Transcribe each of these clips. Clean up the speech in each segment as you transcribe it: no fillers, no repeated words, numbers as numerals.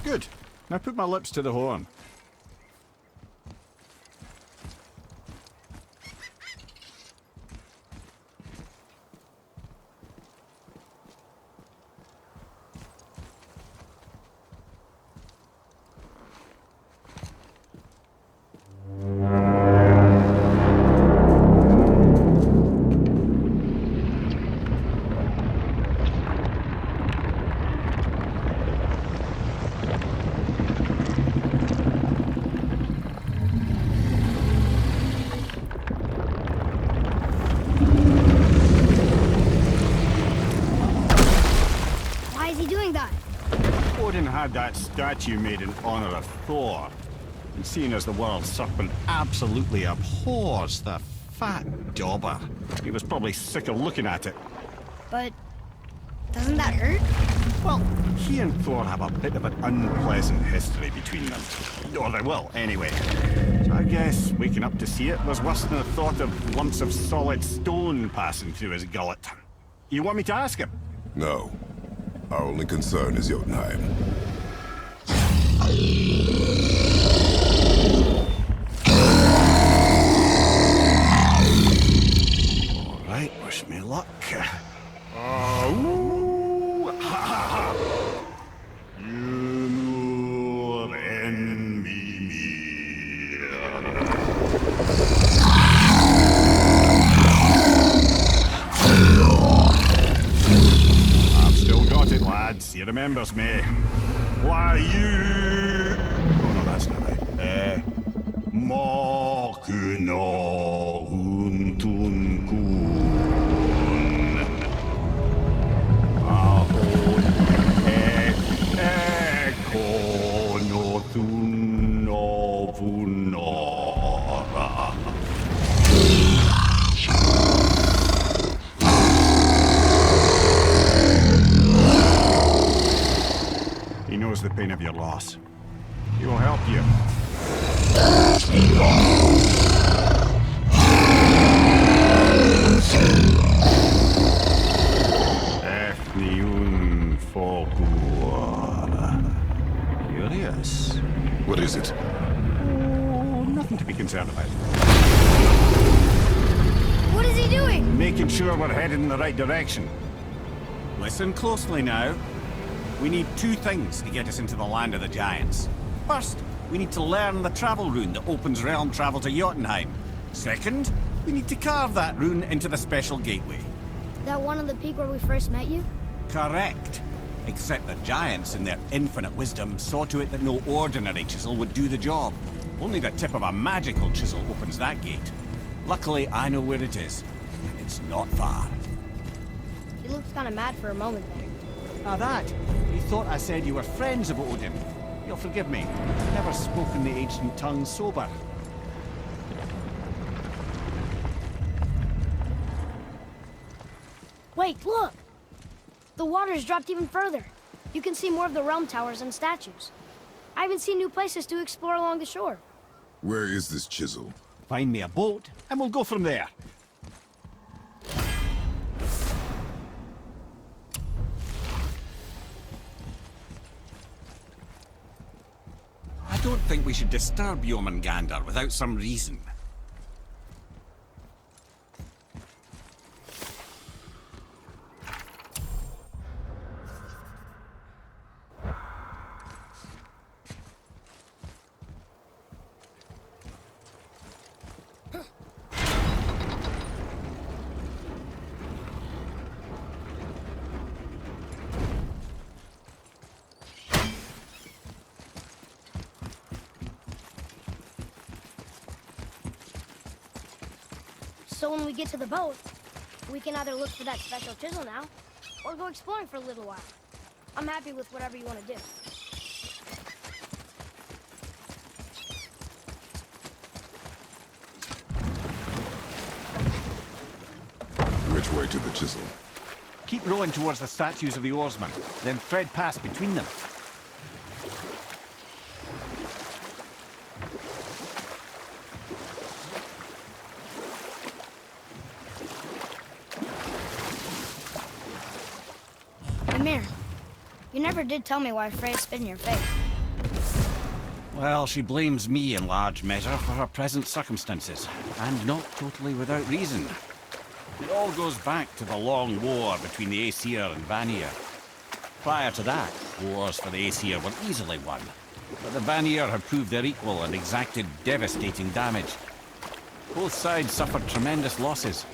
Good. Now put my lips to the horn. Odin had that statue made in honor of Thor. And seeing as the world serpent absolutely abhors the fat dauber, he was probably sick of looking at it. But doesn't that hurt? Well, he and Thor have a bit of an unpleasant history between them. Or they will, anyway. So I guess waking up to see it was worse than the thought of lumps of solid stone passing through his gullet. You want me to ask him? No. Our only concern is Jotunheim. All right, wish me luck. He remembers me. Why you... Oh no, that's not right. Mokuno Untun Kun. Ahon Eko no Tun no Vunora. He knows the pain of your loss. He will help you. Fafnir Folkur. Curious. What is it? Oh, nothing to be concerned about. What is he doing? Making sure we're headed in the right direction. Listen closely now. We need two things to get us into the land of the giants. First, we need to learn the travel rune that opens realm travel to Jotunheim. Second, we need to carve that rune into the special gateway. That one on the peak where we first met you? Correct. Except the giants, in their infinite wisdom, saw to it that no ordinary chisel would do the job. Only the tip of a magical chisel opens that gate. Luckily, I know where it is, and it's not far. He looked kind of mad for a moment there. Now that, he thought I said you were friends of Odin. You'll forgive me. I've never spoken the ancient tongue sober. Wait, look! The water's dropped even further. You can see more of the realm towers and statues. I even see new places to explore along the shore. Where is this chisel? Find me a boat, and we'll go from there. I don't think we should disturb Jormungandr without some reason. So when we get to the boat, we can either look for that special chisel now, or go exploring for a little while. I'm happy with whatever you want to do. Which way to the chisel? Keep rowing towards the statues of the oarsmen, then thread past between them. Fafnir, you never did tell me why Freya spit in your face. Well, she blames me in large measure for her present circumstances, and not totally without reason. It all goes back to the long war between the Aesir and Vanir. Prior to that, wars for the Aesir were easily won, but the Vanir had proved their equal and exacted devastating damage. Both sides suffered tremendous losses,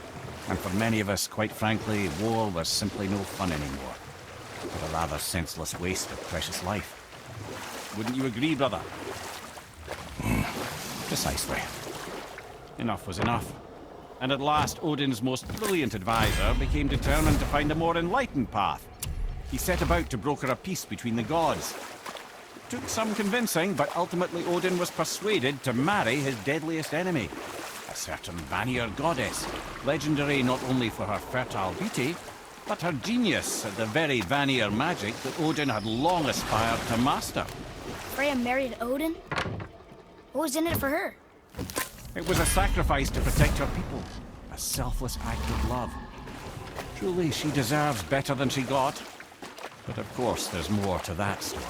and for many of us, quite frankly, war was simply no fun anymore, but a rather senseless waste of precious life. Wouldn't you agree, brother? Precisely. Enough was enough. And at last, Odin's most brilliant advisor became determined to find a more enlightened path. He set about to broker a peace between the gods. It took some convincing, but ultimately Odin was persuaded to marry his deadliest enemy, a certain Vanir goddess, legendary not only for her fertile beauty, but her genius at the very Vanir magic that Odin had long aspired to master. Freya married Odin? What was in it for her? It was a sacrifice to protect her people, a selfless act of love. Truly, she deserves better than she got. But of course, there's more to that story.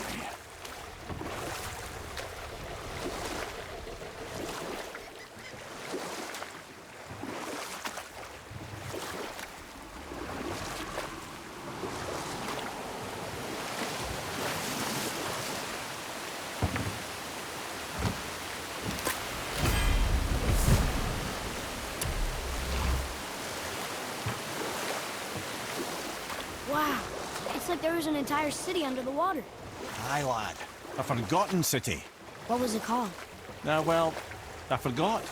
Wow, it's like there was an entire city under the water. Aye, lad. A forgotten city. What was it called? Well, I forgot.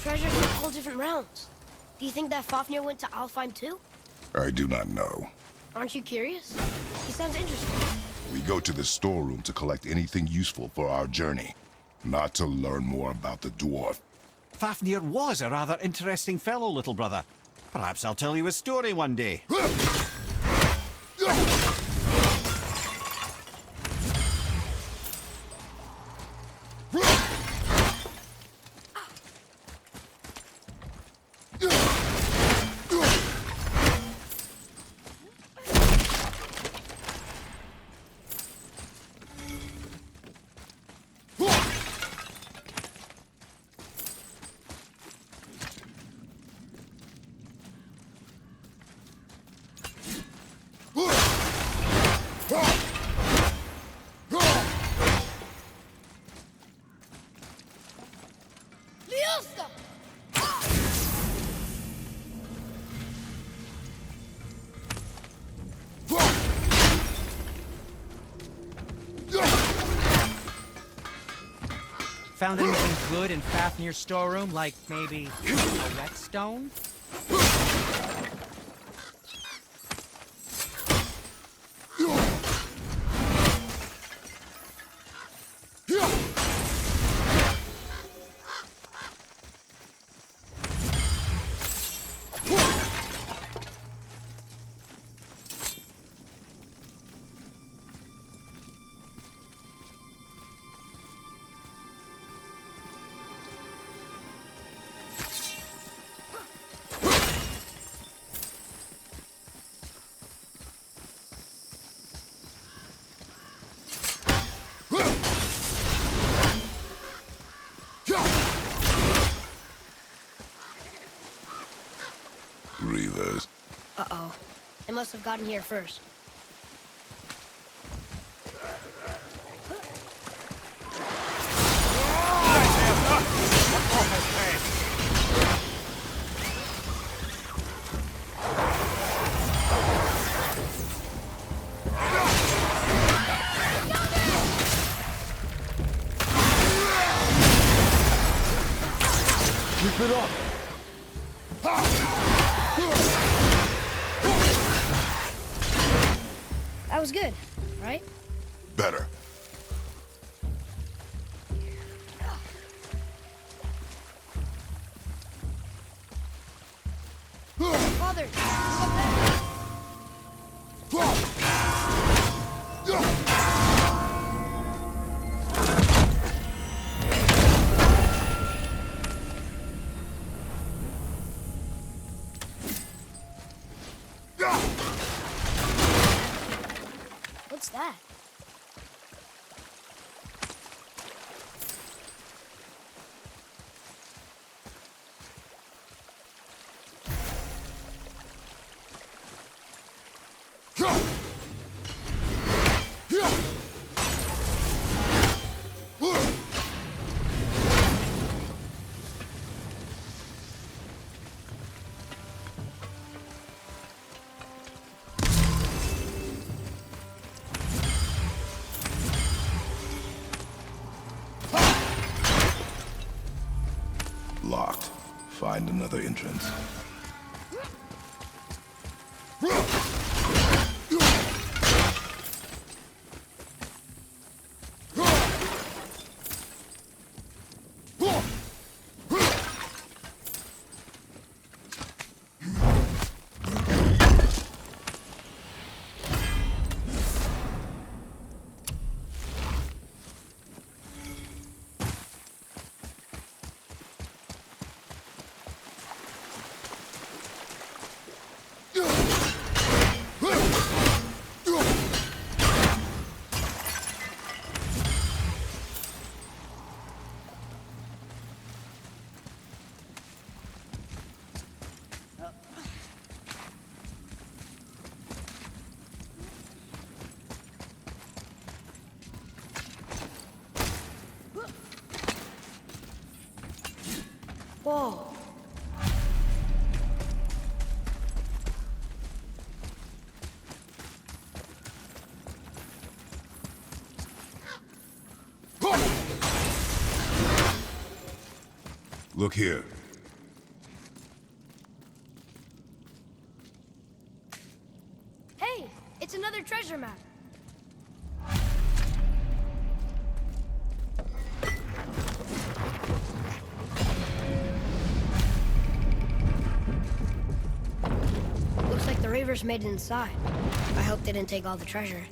Treasure from all different realms. Do you think that Fafnir went to Alfheim too? I do not know. Aren't you curious? He sounds interesting. We go to the storeroom to collect anything useful for our journey, not to learn more about the dwarf. Fafnir was a rather interesting fellow, little brother. Perhaps I'll tell you his story one day. Found anything good in Fafnir's storeroom, like maybe a whetstone? They must have gotten here first. Keep it up! That was good, right? Better. Father, look up there. What's that? Locked. Find another entrance. Whoa. Look here. Hey, it's another treasure map. Looks like the Reavers made it inside. I hope they didn't take all the treasure.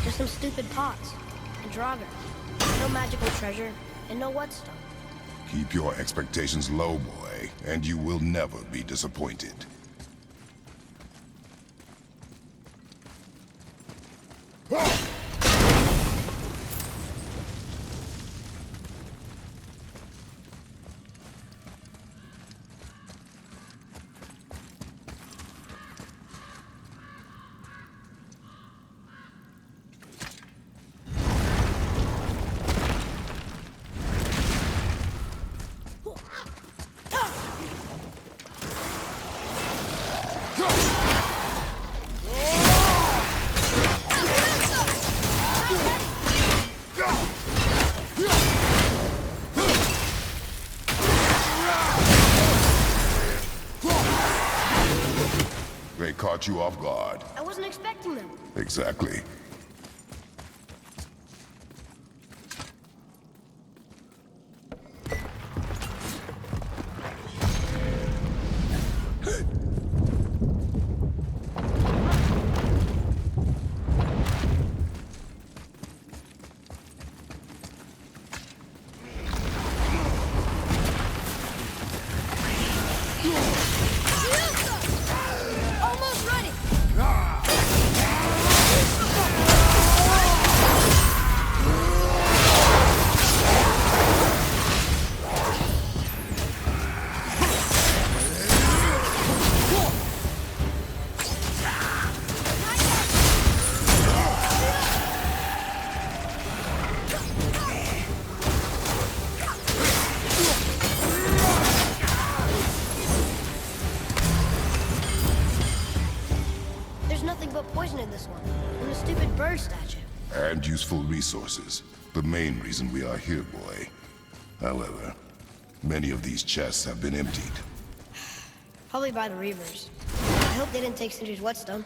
Just some stupid pots and Draugr. No magical treasure and no whetstone. Keep your expectations low, boy, and you will never be disappointed. They caught you off guard. I wasn't expecting them. Exactly. bird statue. And useful resources. The main reason we are here, boy. However, many of these chests have been emptied. Probably by the Reavers. I hope they didn't take Sindri's whetstone.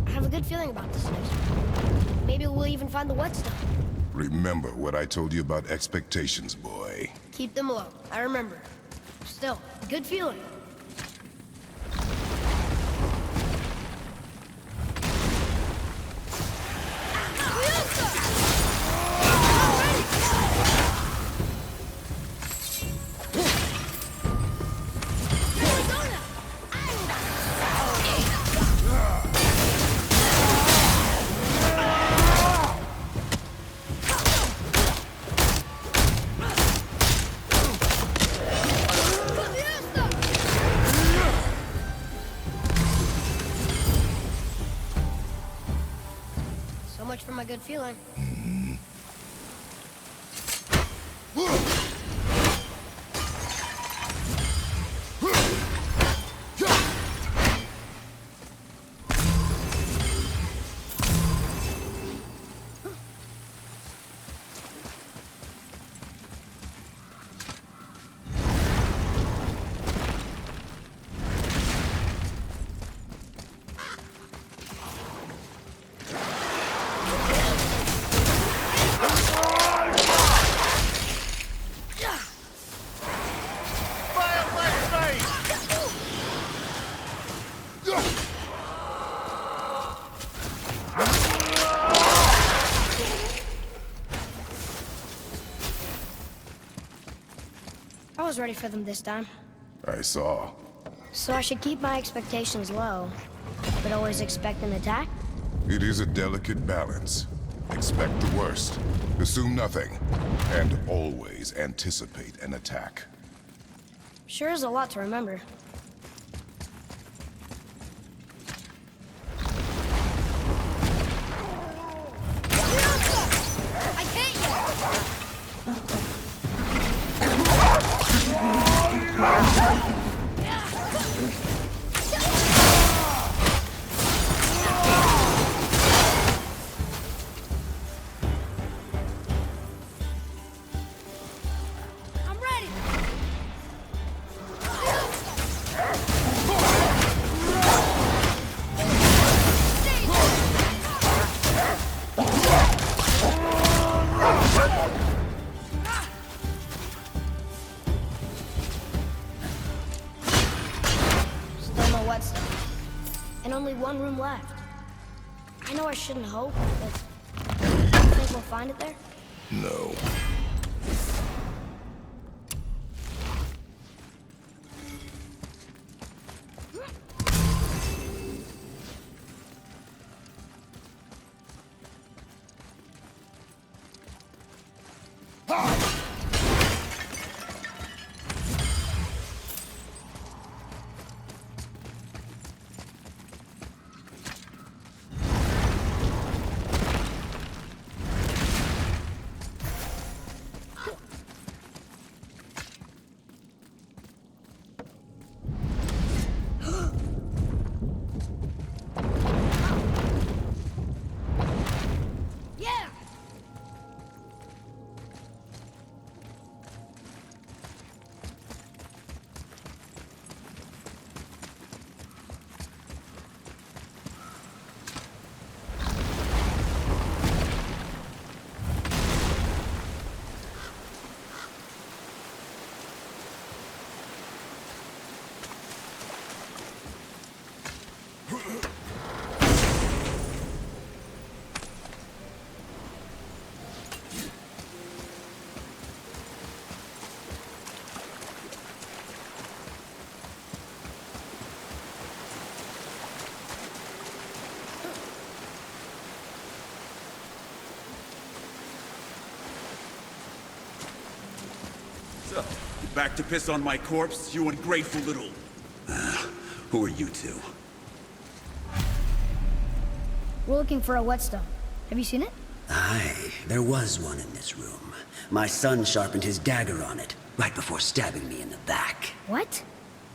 I have a good feeling about this next one. Maybe we'll even find the whetstone. Remember what I told you about expectations, boy. Keep them low. I remember. Still, good feeling. So much for my good feeling. I was ready for them this time. I saw. So I should keep my expectations low, but always expect an attack? It is a delicate balance. Expect the worst, assume nothing, and always anticipate an attack. Sure is a lot to remember. I can't I'm ready. Still no whetstone. And only one room left. I know I shouldn't hope, but you think we'll find it there? No. Yeah! So, you back to piss on my corpse, you ungrateful little... Who are you two? We're looking for a whetstone. Have you seen it? Aye, there was one in this room. My son sharpened his dagger on it, right before stabbing me in the back. What?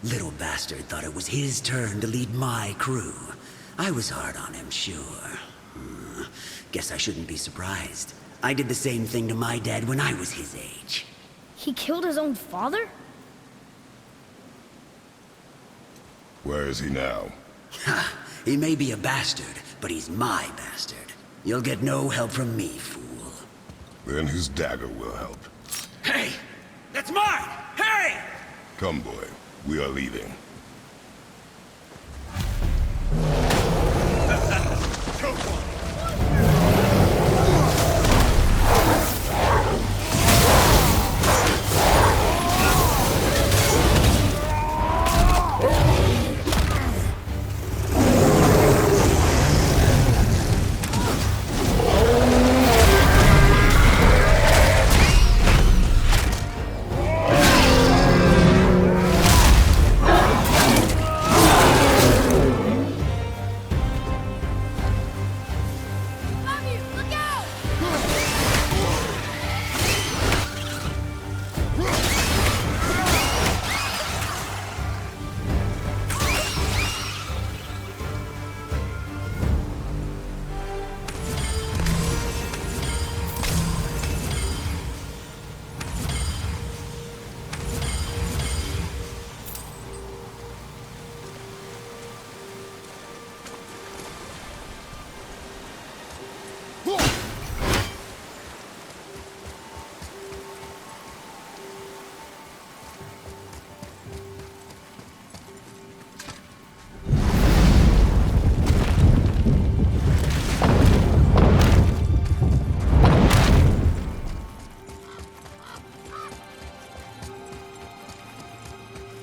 Little bastard thought it was his turn to lead my crew. I was hard on him, sure. Guess I shouldn't be surprised. I did the same thing to my dad when I was his age. He killed his own father? Where is he now? Ha! He may be a bastard, but he's my bastard. You'll get no help from me, fool. Then his dagger will help. Hey! That's mine! Hey! Come, boy. We are leaving.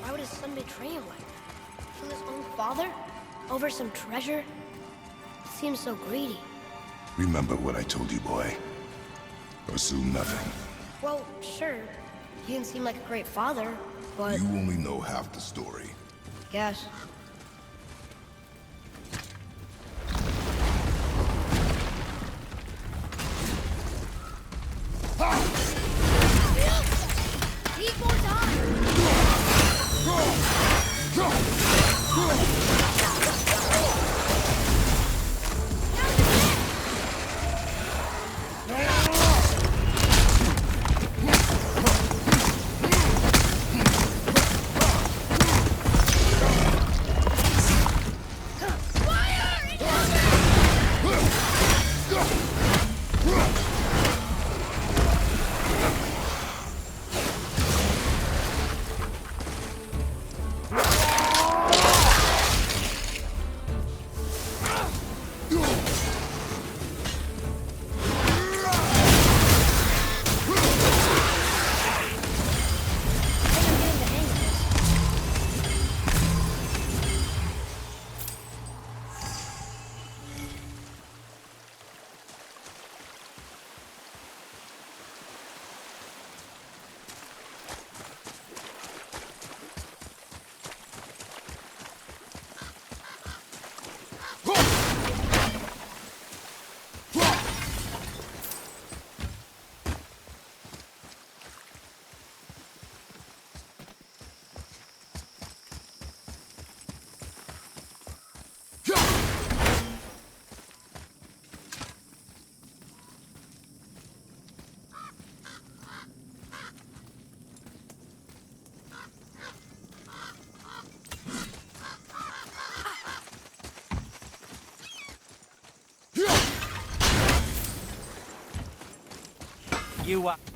Why would his son betray him like that? Kill his own father? Over some treasure? Seems so greedy. Remember what I told you, boy. Assume nothing. Well, sure. He didn't seem like a great father, but... You only know half the story. Guess. Need more time!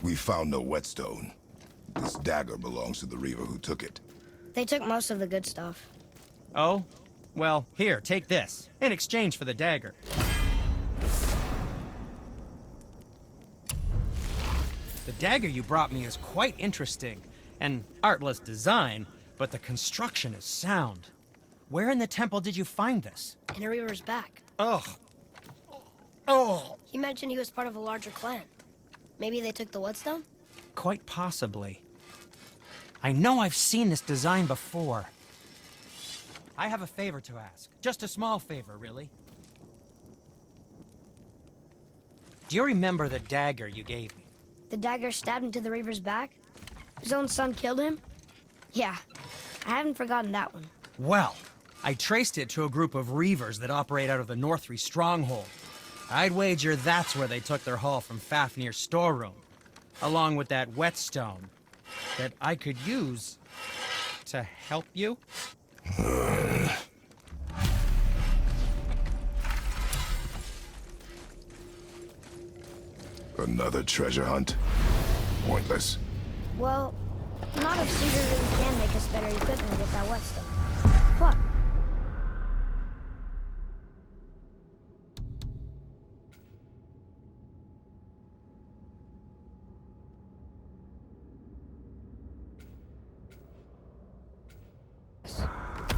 We found no whetstone. This dagger belongs to the Reaver who took it. They took most of the good stuff. Oh? Well, here, take this. In exchange for the dagger. The dagger you brought me is quite interesting. An artless design, but the construction is sound. Where in the temple did you find this? In a Reaver's back. Ugh. Oh! He mentioned he was part of a larger clan. Maybe they took the whetstone? Quite possibly. I know I've seen this design before. I have a favor to ask. Just a small favor, really. Do you remember the dagger you gave me? The dagger stabbed into the Reaver's back? His own son killed him? Yeah, I haven't forgotten that one. Well, I traced it to a group of Reavers that operate out of the Northree stronghold. I'd wager that's where they took their haul from Fafnir's storeroom, along with that whetstone that I could use to help you. Another treasure hunt? Pointless. Well, not if Caesar really can make us better equipment with that whetstone. What?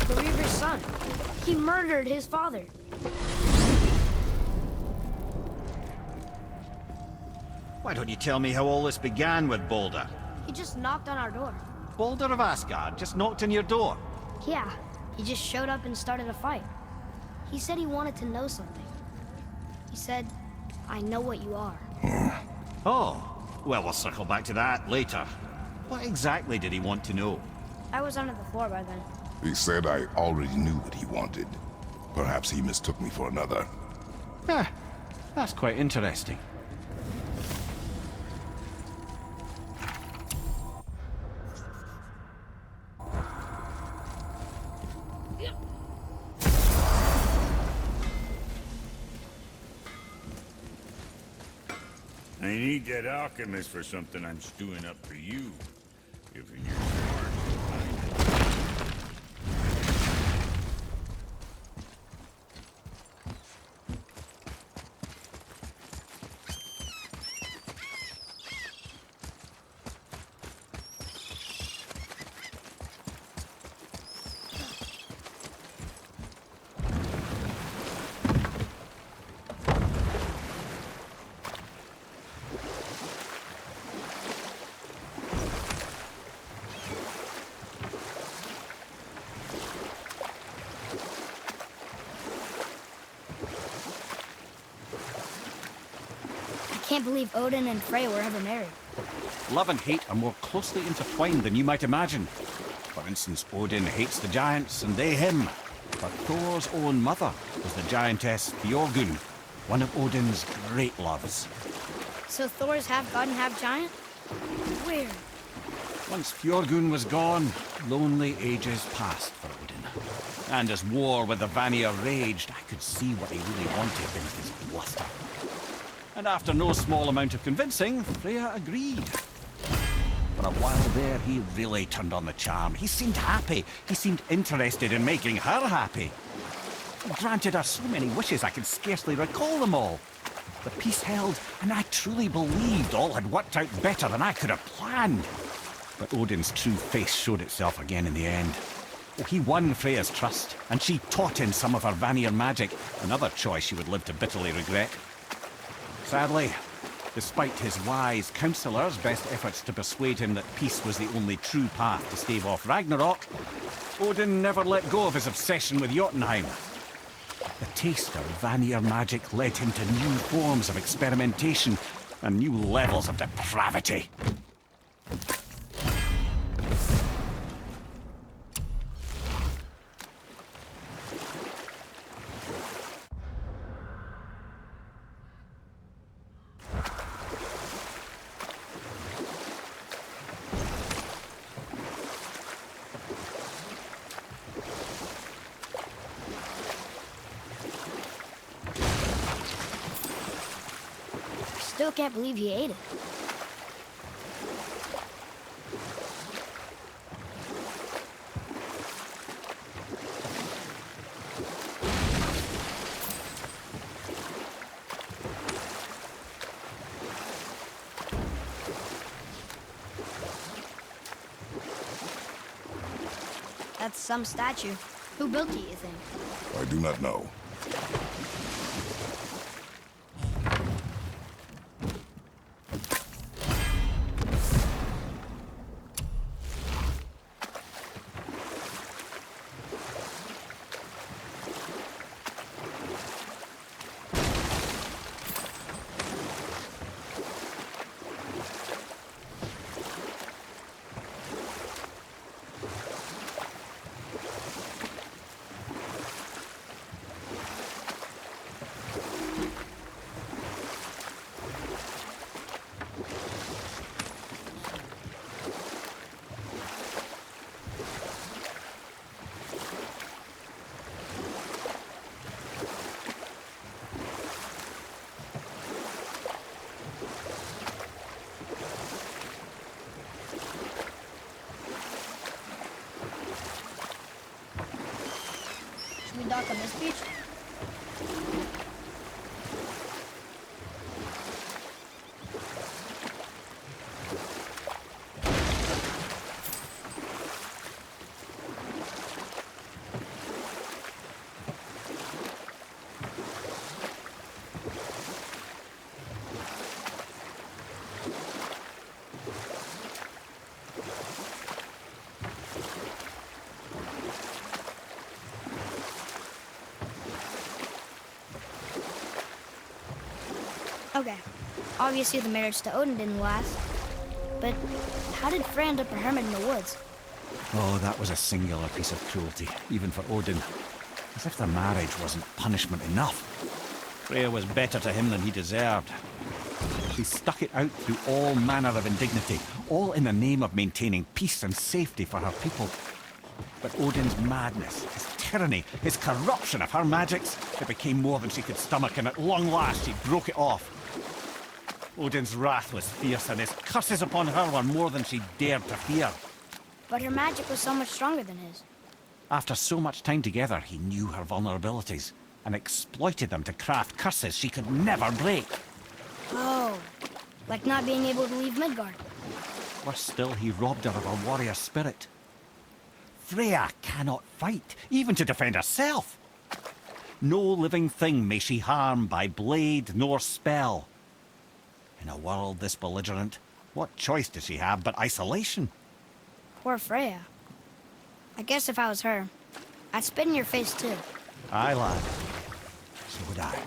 The Reaver's son. He murdered his father. Why don't you tell me how all this began with Boulder? He just knocked on our door. Boulder of Asgard just knocked on your door. Yeah, he just showed up and started a fight. He said he wanted to know something. He said, I know what you are. Oh, well, we'll circle back to that later. What exactly did he want to know? I was under the floor by then. He said I already knew what he wanted. Perhaps he mistook me for another. That's quite interesting. I need that alchemist for something I'm stewing up for you. If you're smart, you'll find it. I can't believe Odin and Frey were ever married. Love and hate are more closely intertwined than you might imagine. For instance, Odin hates the giants and they him. But Thor's own mother was the giantess Fjorgyn, one of Odin's great loves. So Thor's half god and half giant? Weird. Once Fjorgyn was gone, lonely ages passed for Odin. And as war with the Vanir raged, I could see what he really wanted in his bluster. And after no small amount of convincing, Freya agreed. For a while there, he really turned on the charm. He seemed happy. He seemed interested in making her happy. He granted her so many wishes I could scarcely recall them all. The peace held, and I truly believed all had worked out better than I could have planned. But Odin's true face showed itself again in the end. Oh, he won Freya's trust, and she taught him some of her Vanir magic, another choice she would live to bitterly regret. Sadly, despite his wise counselors' best efforts to persuade him that peace was the only true path to stave off Ragnarok, Odin never let go of his obsession with Jotunheim. The taste of Vanir magic led him to new forms of experimentation and new levels of depravity. Still can't believe he ate it. That's some statue. Who built it, you think? I do not know. dock on this beach? Okay, obviously the marriage to Odin didn't last. But how did Frey end up a hermit in the woods? Oh, that was a singular piece of cruelty, even for Odin. As if their marriage wasn't punishment enough. Freya was better to him than he deserved. He stuck it out through all manner of indignity, all in the name of maintaining peace and safety for her people. But Odin's madness, his tyranny, his corruption of her magics, it became more than she could stomach, and at long last she broke it off. Odin's wrath was fierce, and his curses upon her were more than she dared to fear. But her magic was so much stronger than his. After so much time together, he knew her vulnerabilities, and exploited them to craft curses she could never break. Oh, like not being able to leave Midgard. Worse still, he robbed her of her warrior spirit. Freya cannot fight, even to defend herself. No living thing may she harm by blade nor spell. In a world this belligerent, what choice does she have but isolation? Poor Freya. I guess if I was her, I'd spit in your face too. Aye, lad. So would I.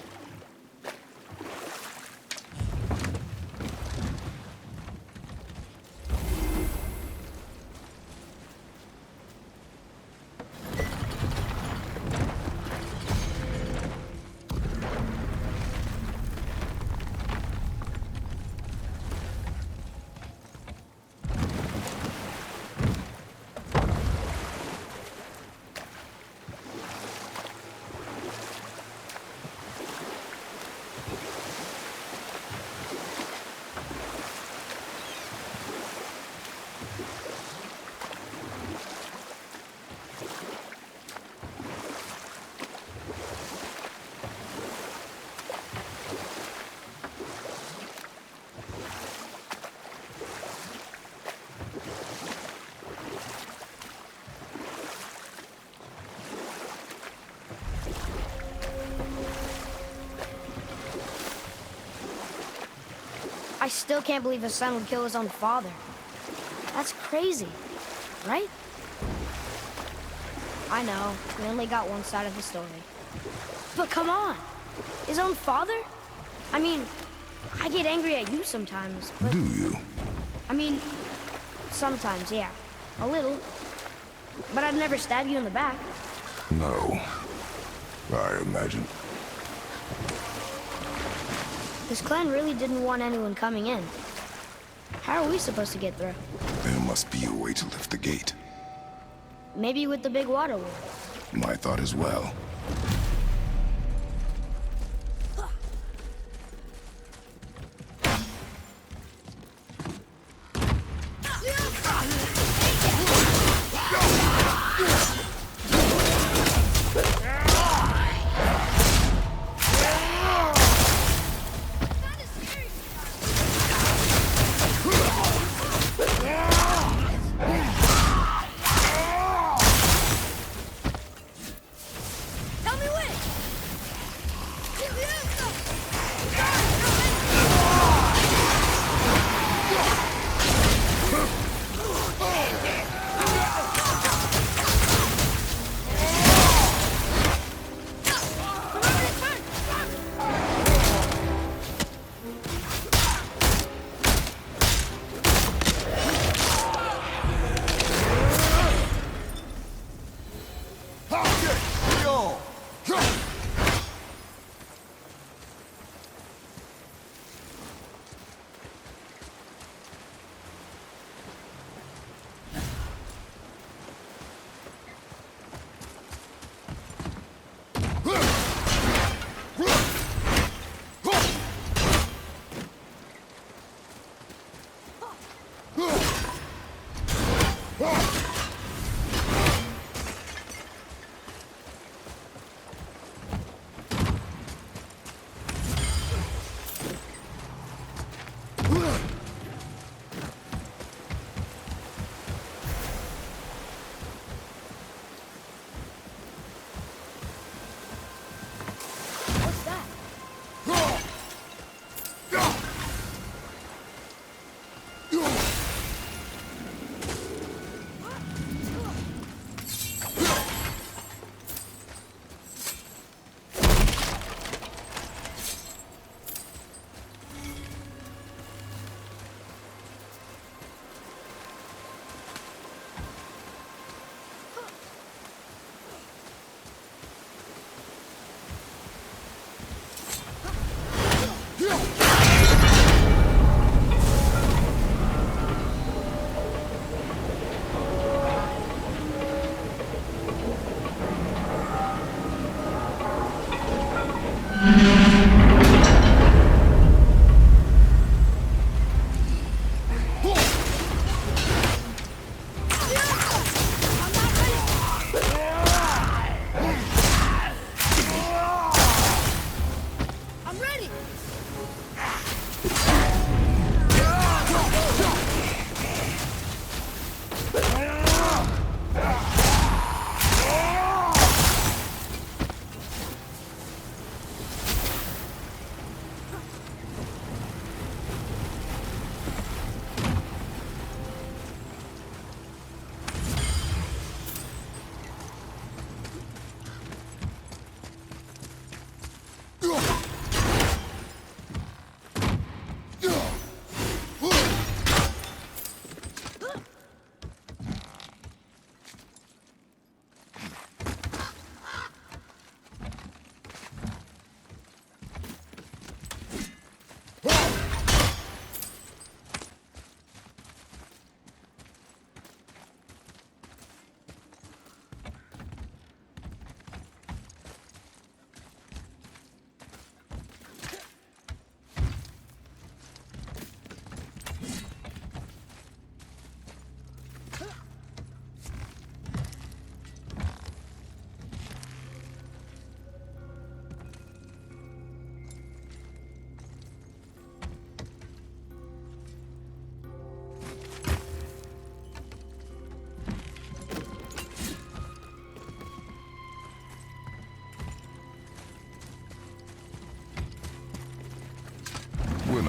I still can't believe his son would kill his own father. That's crazy, right? I know, we only got one side of the story. But come on, his own father? I mean, I get angry at you sometimes, but... Do you? I mean, sometimes, yeah. A little. But I'd never stab you in the back. No. I imagine. This clan really didn't want anyone coming in. How are we supposed to get through? There must be a way to lift the gate. Maybe with the big water wheel. My thought as well. Tell me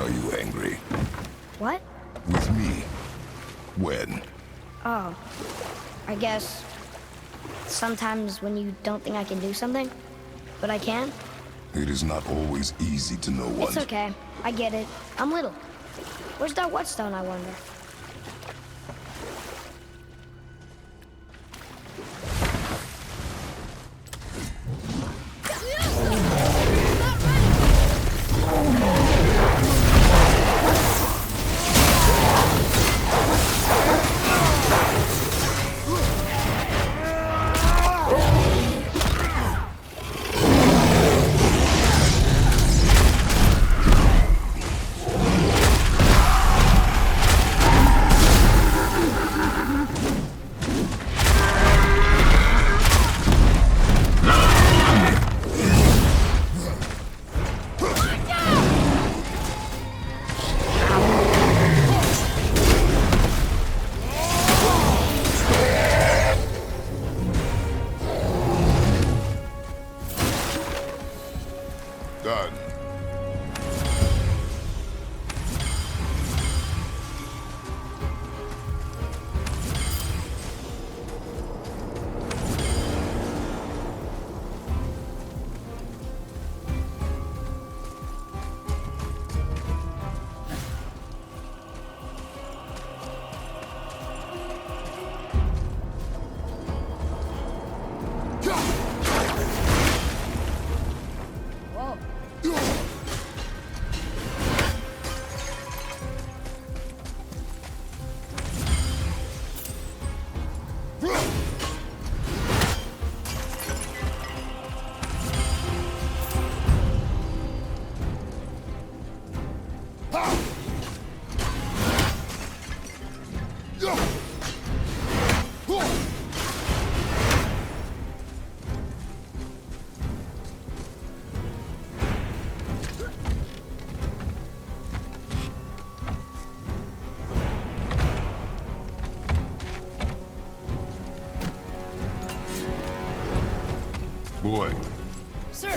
are you angry? What? With me. When? Oh, I guess sometimes when you don't think I can do something, but I can. It is not always easy to know what. It's okay. I get it. I'm little. Where's that whetstone, I wonder? Done. Boy. Sir!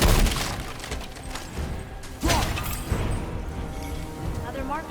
Another mark?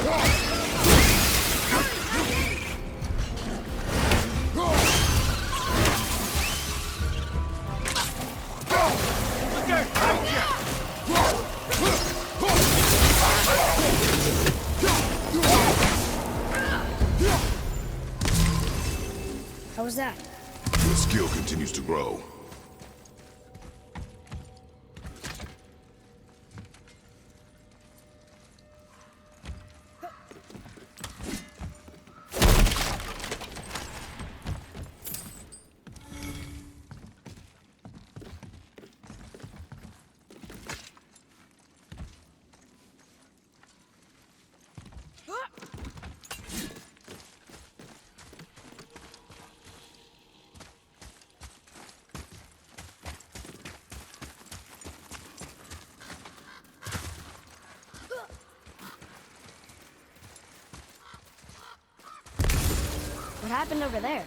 How was that? Your skill continues to grow. What happened over there?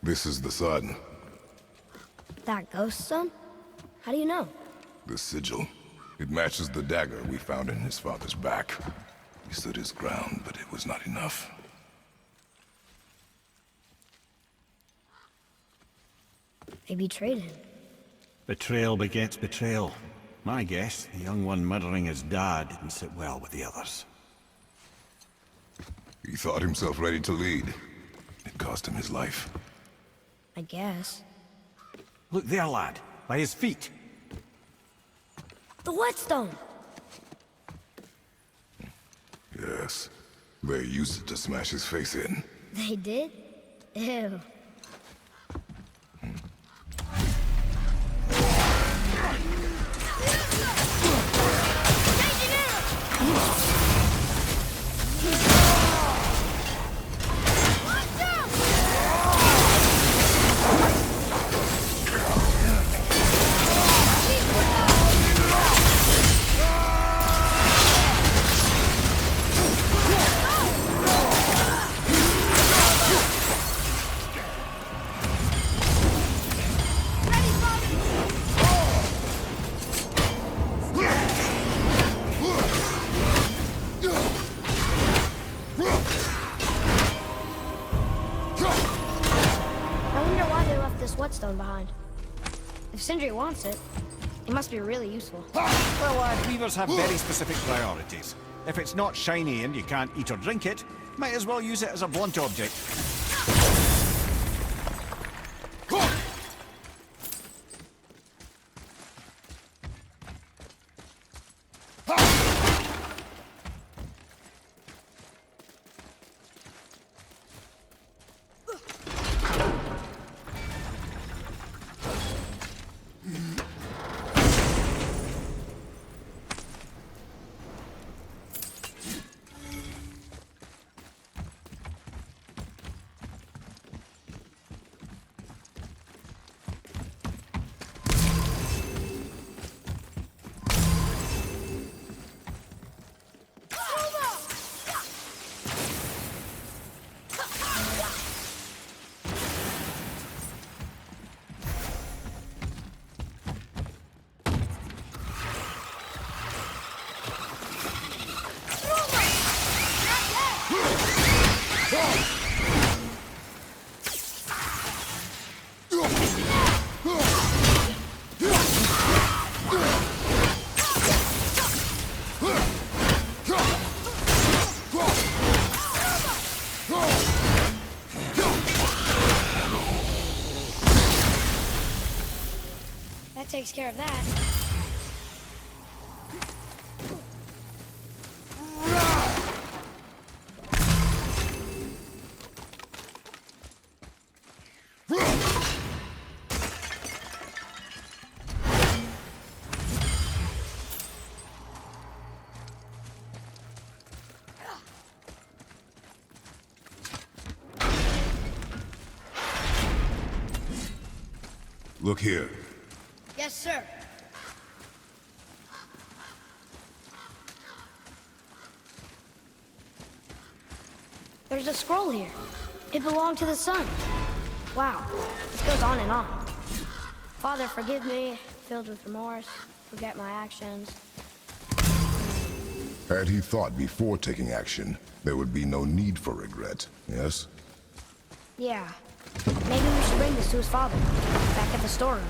This is the sun. That ghost stone? How do you know? The sigil. It matches the dagger we found in his father's back. He stood his ground, but it was not enough. They betrayed him. Betrayal begets betrayal. My guess, the young one murdering his dad didn't sit well with the others. He thought himself ready to lead. It cost him his life. I guess. Look there, lad. By his feet. The whetstone! Yes. They used it to smash his face in. They did? Ew. Whetstone behind. If Sindri wants it, it must be really useful. Well, lad, weavers have very specific priorities. If it's not shiny and you can't eat or drink it, might as well use it as a blunt object. That takes care of that. Look here. Yes, sir. There's a scroll here. It belonged to the sun. Wow, this goes on and on. Father, forgive me, filled with remorse, forget my actions. Had he thought before taking action, there would be no need for regret, yes? Yeah. Maybe we should bring this to his father, back at the storeroom.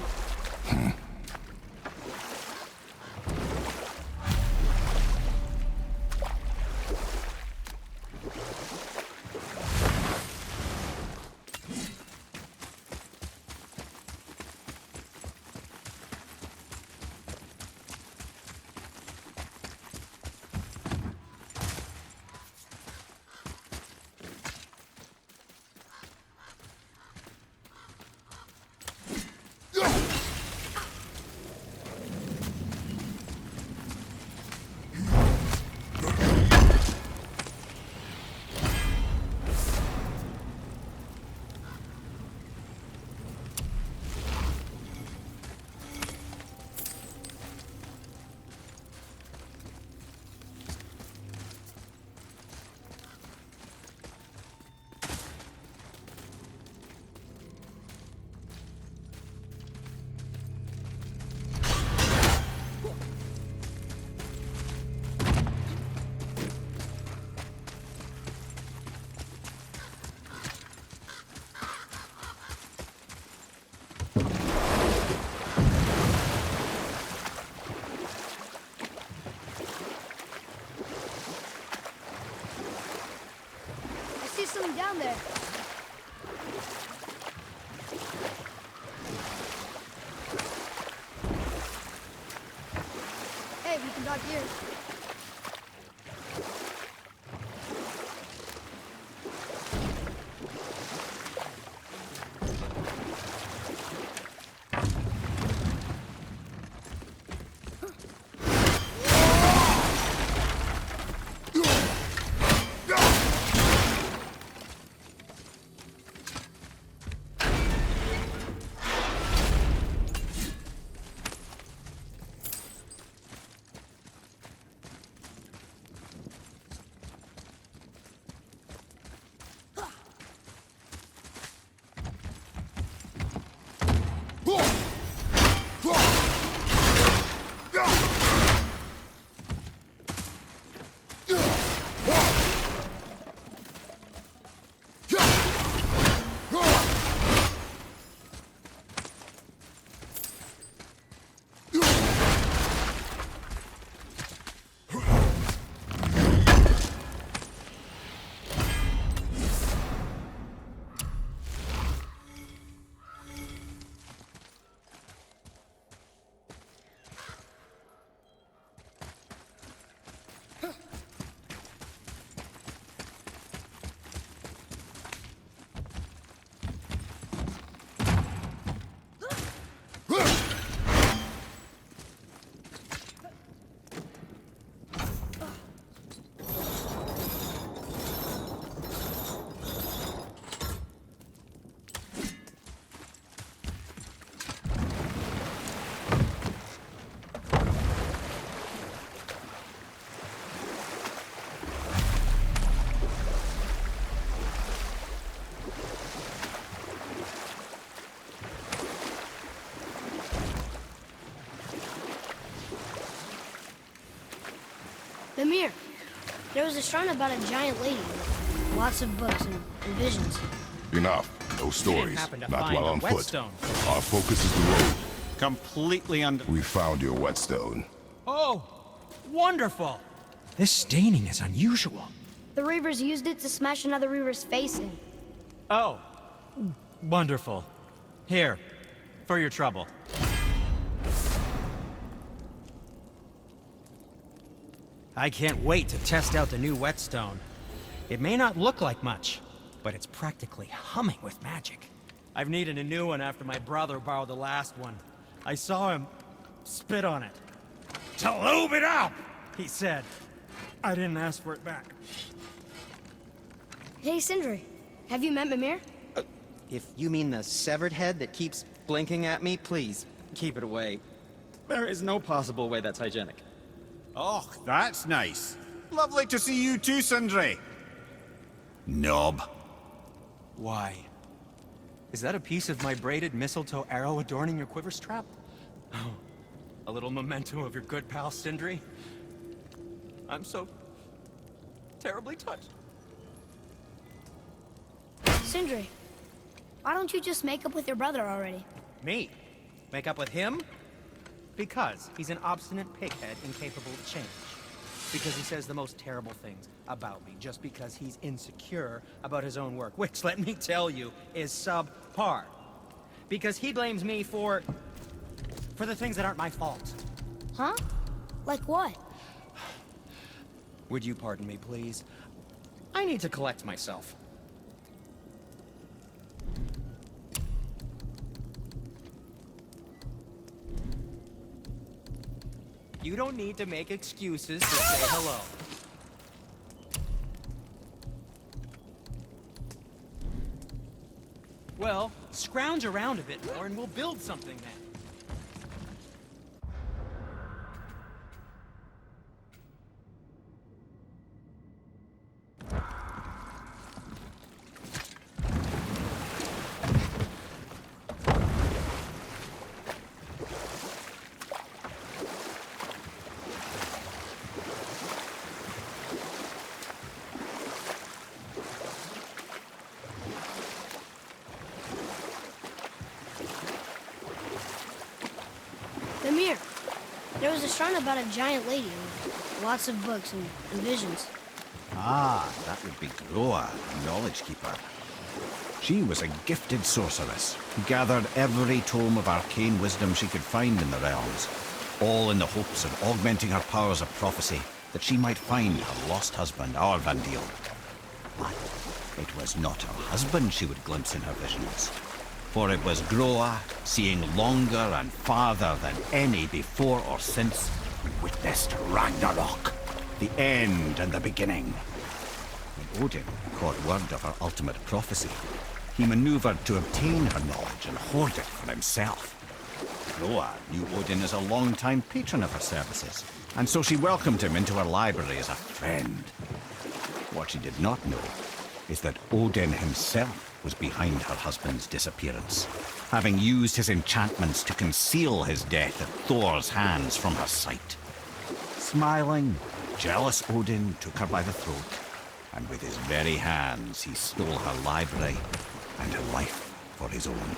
Something down there. Hey, we can dock here. Fafnir, there was a shrine about a giant lady. Lots of books and visions. Enough. No stories. happen to Not find while a on foot. whetstone. Our focus is the road. Completely under... We found your whetstone. Oh, wonderful! This staining is unusual. The Reavers used it to smash another Reaver's face in. Oh, wonderful. Here, for your trouble. I can't wait to test out the new whetstone. It may not look like much, but it's practically humming with magic. I've needed a new one after my brother borrowed the last one. I saw him spit on it. "To lube it up!" he said. I didn't ask for it back. Hey, Sindri. Have you met Mimir? If you mean the severed head that keeps blinking at me, please, keep it away. There is no possible way that's hygienic. Oh, that's nice. Lovely to see you too, Sindri. Knob. Why? Is that a piece of my braided mistletoe arrow adorning your quiver strap? Oh, a little memento of your good pal Sindri? I'm so terribly touched. Sindri, why don't you just make up with your brother already? Me? Make up with him? Because he's an obstinate pighead incapable of change. Because he says the most terrible things about me, just because he's insecure about his own work, which, let me tell you, is subpar. Because he blames me for the things that aren't my fault. Huh? Like what? Would you pardon me, please? I need to collect myself. You don't need to make excuses to say hello. Well, scrounge around a bit more and we'll build something then. Mimir, there was a shrine about a giant lady with lots of books and visions. Ah, that would be Groa, Knowledge Keeper. She was a gifted sorceress who gathered every tome of arcane wisdom she could find in the realms, all in the hopes of augmenting her powers of prophecy, that she might find her lost husband, Arvandil. But it was not her husband she would glimpse in her visions, for it was Groa, seeing longer and farther than any before or since, who witnessed Ragnarok, the end and the beginning. When Odin caught word of her ultimate prophecy, he maneuvered to obtain her knowledge and hoard it for himself. Groa knew Odin as a long-time patron of her services, and so she welcomed him into her library as a friend. What she did not know is that Odin himself was behind her husband's disappearance, having used his enchantments to conceal his death at Thor's hands from her sight. Smiling, jealous Odin took her by the throat, and with his very hands he stole her library and her life for his own.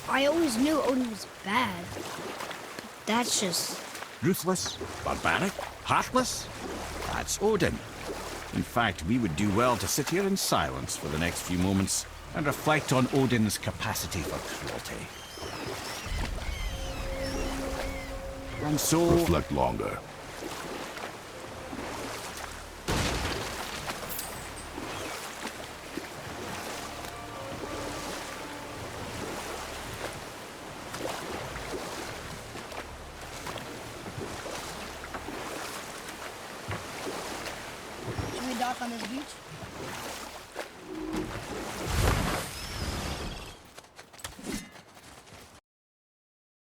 I always knew Odin was bad. That's just... Ruthless, barbaric, heartless? That's Odin. In fact, we would do well to sit here in silence for the next few moments and reflect on Odin's capacity for cruelty. And so... Reflect longer. Should we dock on this beach?